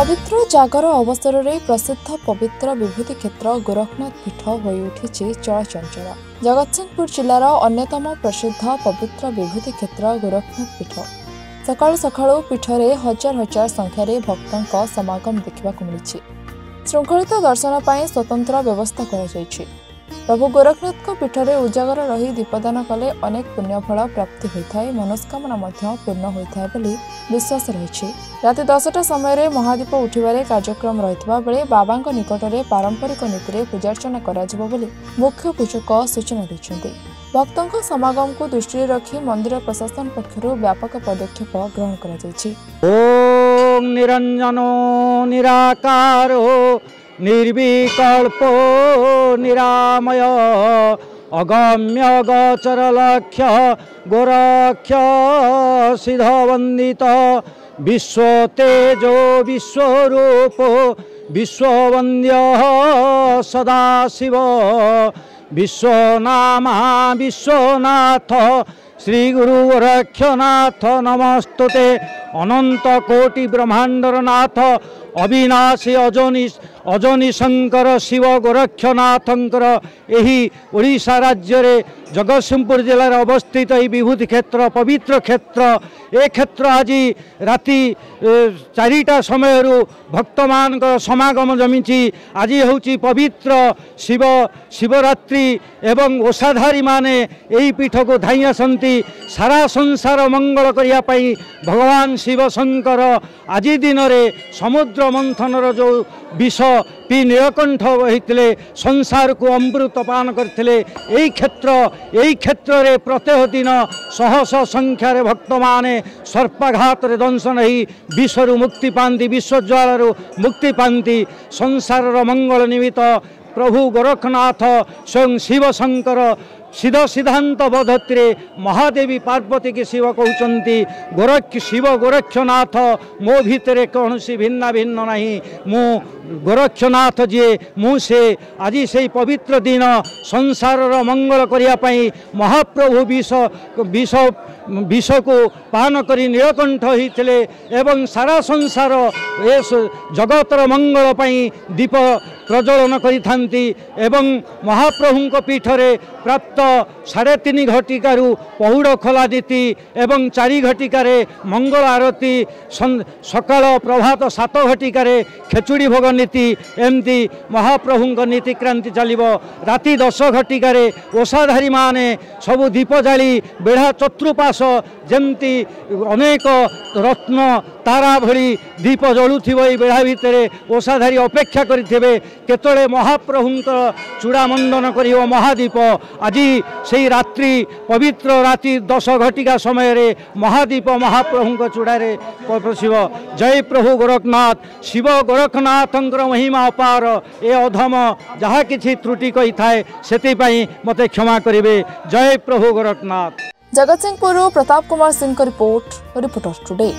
पवित्र जागर अवसर में प्रसिद्ध पवित्र विभूति क्षेत्र गोरखनाथ पीठ हो उठी चलचंचल। जगतसिंहपुर जिलार अन्यतम प्रसिद्ध पवित्र विभूति क्षेत्र गोरखनाथ पीठ सकाळु सकाळु पीठरे हजार हजार संख्यार भक्तों समागम देखा मिली। श्रृंखलित दर्शन पर स्वतंत्र व्यवस्था कर प्रभु गोरखनाथ पीठरे उजागर रही दीपदान कले अनेक पुण्यफल प्राप्ति होता है, मनोस्कामना पूर्ण होता है बोली विश्वास रही। राति 10टा समय महादीप उठिबारे कार्यक्रम रहितबा बेले बाबांक निकटरे पारंपरिक नीति पूजार्चना कराजिबो बोली मुख्य पूजक सूचना दैछन्ति। भक्तों समागम को दृष्टि रखी मंदिर प्रशासन पक्षरु व्यापक पदक्षेप ग्रहण करा जायछि। ओम निरंजनो निराकारो निर्विकल्पो निरामय अगम्य गोचर लक्ष्य गोरक्ष सिद्धवंदित विश्व तेजो विश्वरूपो विश्ववन्द्य सदाशिव विश्वनामा विश्वनाथ श्री गुरु गोरक्षनाथ नमस्तुते अनंत कोटि ब्रह्मांडर नाथ अविनाशी अजनी शंकर शिव गोरक्षनाथंकर एही ओडिशा राज्य रे जगतसिंहपुर जिलार अवस्थित यह विभूति क्षेत्र पवित्र क्षेत्र ए क्षेत्र आज राति 4टा समय भक्त मान समागम जमी। आज हूँ पवित्र शिवरात्रि एवं ओषाधारी माने यही पीठ को धाई आसती सारा संसार मंगल करने भगवान शिव शंकर आज दिन में समुद्र मंथनर जो विष पी नीलकंठ होते संसार को अमृत पान करते यही क्षेत्र रे प्रत्येक दिन शह शह संख्यार भक्त माने सर्पाघात दंशन ही विषरु मुक्ति पाती विश्वज्वालू मुक्ति पाती संसार मंगल निमित्त प्रभु गोरखनाथ स्वयं शिव शंकर सिद्धांत पद्धति महादेवी पार्वती की शिव कहते शिव गोरक्षनाथ मो भितर कौन सी भिन्ना भिन्न नहीं मु गोरक्षनाथ जी मुझे आज से पवित्र दिन संसार मंगल करने महाप्रभु विष को पान कर नीलकंठ होते एवं सारा संसार जगतर मंगल दीप प्रज्वलन करिथांती एवं महाप्रभु पीठरे प्राप्त 3.5 घटिकारु पहुड़ खोला नीति एवं 4 घटिकार मंगल आरती सकाल प्रभात 7 घटिकार खेचुड़ी भोग नीति एमती महाप्रभु नीतिक्रांति चलो। राति 10 घटिकार ओषाधारी माने सबु दीप जाली बेढ़ा चतुर्पाश जमती अनेक रत्न तारा भली दीप जलुथिबो ए बेढ़ा भितर ओषाधारी अपेक्षा करिथिबे केतळे महाप्रभुंकर चूड़ा मंडन करियो महादीप। आज से रात्रि पवित्र राति 10 घटिका समय रे महादीप महाप्रभु चूड़ारे पशिव। जय प्रभु गोरखनाथ शिव गोरखनाथंकर महिमा अपार ए अधम जहाँ किछि त्रुटि कही थाए सेति पई मते क्षमा करिवे। जय प्रभु गोरखनाथ। जगतसिंहपुर प्रताप कुमार सिंह का रिपोर्टर्स टुडे।